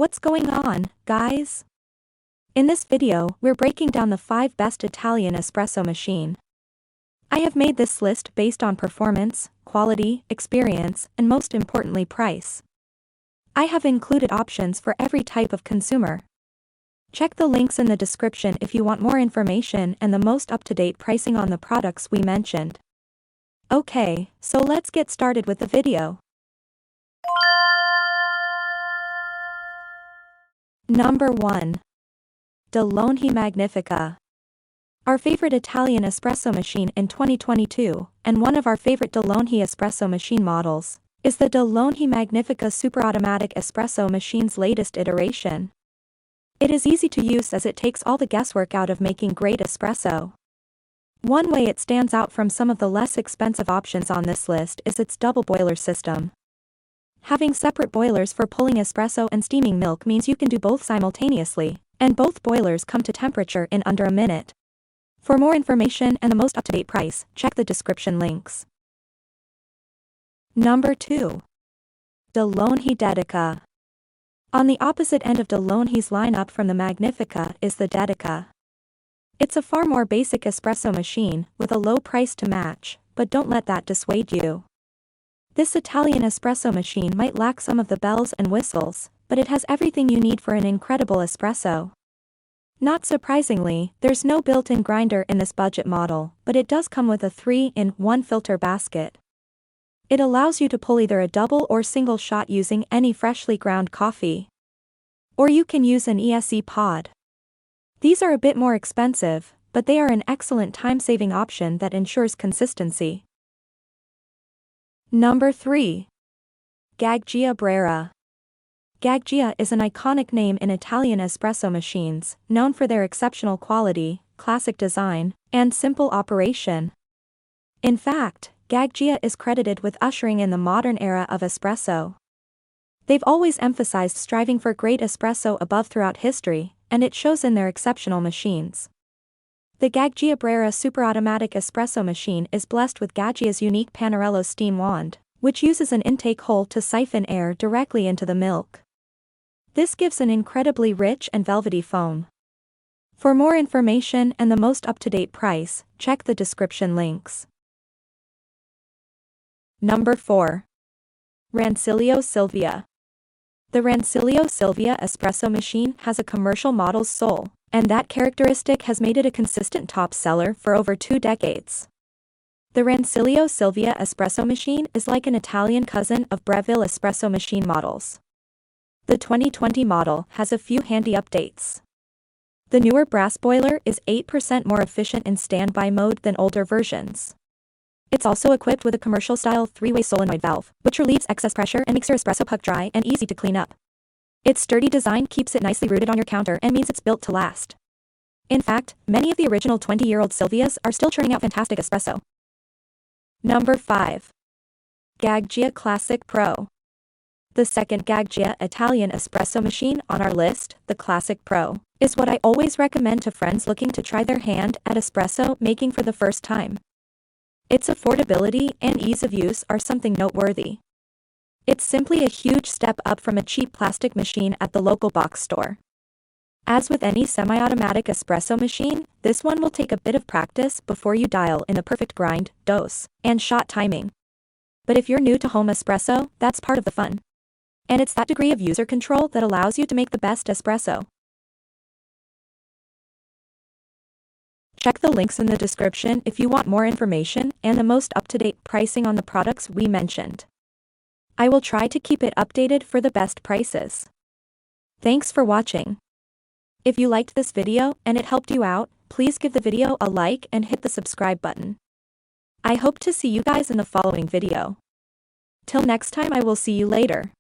What's going on, guys? In this video, we're breaking down the 5 best Italian espresso machine. I have made this list based on performance, quality, experience, and most importantly price. I have included options for every type of consumer. Check the links in the description if you want more information and the most up-to-date pricing on the products we mentioned. Okay, so let's get started with the video. Number 1. DeLonghi Magnifica. Our favorite Italian espresso machine in 2022, and one of our favorite DeLonghi espresso machine models, is the DeLonghi Magnifica Super Automatic Espresso machine's latest iteration. It is easy to use as it takes all the guesswork out of making great espresso. One way it stands out from some of the less expensive options on this list is its double boiler system. Having separate boilers for pulling espresso and steaming milk means you can do both simultaneously, and both boilers come to temperature in under a minute. For more information and the most up-to-date price, check the description links. Number 2. DeLonghi Datica. On the opposite end of DeLonghi's lineup from the Magnifica is the Datica. It's a far more basic espresso machine, with a low price to match, but don't let that dissuade you. This Italian espresso machine might lack some of the bells and whistles, but it has everything you need for an incredible espresso. Not surprisingly, there's no built-in grinder in this budget model, but it does come with a 3-in-1 filter basket. It allows you to pull either a double or single shot using any freshly ground coffee. Or you can use an ESE pod. These are a bit more expensive, but they are an excellent time-saving option that ensures consistency. Number 3. Gaggia Brera. Gaggia is an iconic name in Italian espresso machines, known for their exceptional quality, classic design, and simple operation. In fact, Gaggia is credited with ushering in the modern era of espresso. They've always emphasized striving for great espresso above throughout history, and it shows in their exceptional machines. The Gaggia Brera Super Automatic Espresso machine is blessed with Gaggia's unique Panarello steam wand, which uses an intake hole to siphon air directly into the milk. This gives an incredibly rich and velvety foam. For more information and the most up-to-date price, check the description links. Number 4. Rancilio Sylvia. The Rancilio Sylvia espresso machine has a commercial model's soul, and that characteristic has made it a consistent top seller for over 2 decades. The Rancilio Sylvia espresso machine is like an Italian cousin of Breville espresso machine models. The 2020 model has a few handy updates. The newer brass boiler is 8% more efficient in standby mode than older versions. It's also equipped with a commercial-style 3-way solenoid valve, which relieves excess pressure and makes your espresso puck dry and easy to clean up. Its sturdy design keeps it nicely rooted on your counter and means it's built to last. In fact, many of the original 20-year-old Sylvias are still churning out fantastic espresso. Number 5. Gaggia Classic Pro. The second Gaggia Italian espresso machine on our list, the Classic Pro, is what I always recommend to friends looking to try their hand at espresso making for the first time. Its affordability and ease of use are something noteworthy. It's simply a huge step up from a cheap plastic machine at the local box store. As with any semi-automatic espresso machine, this one will take a bit of practice before you dial in the perfect grind, dose, and shot timing. But if you're new to home espresso, that's part of the fun. And it's that degree of user control that allows you to make the best espresso. Check the links in the description if you want more information and the most up-to-date pricing on the products we mentioned. I will try to keep it updated for the best prices. Thanks for watching. If you liked this video and it helped you out, please give the video a like and hit the subscribe button. I hope to see you guys in the following video. Till next time, I will see you later.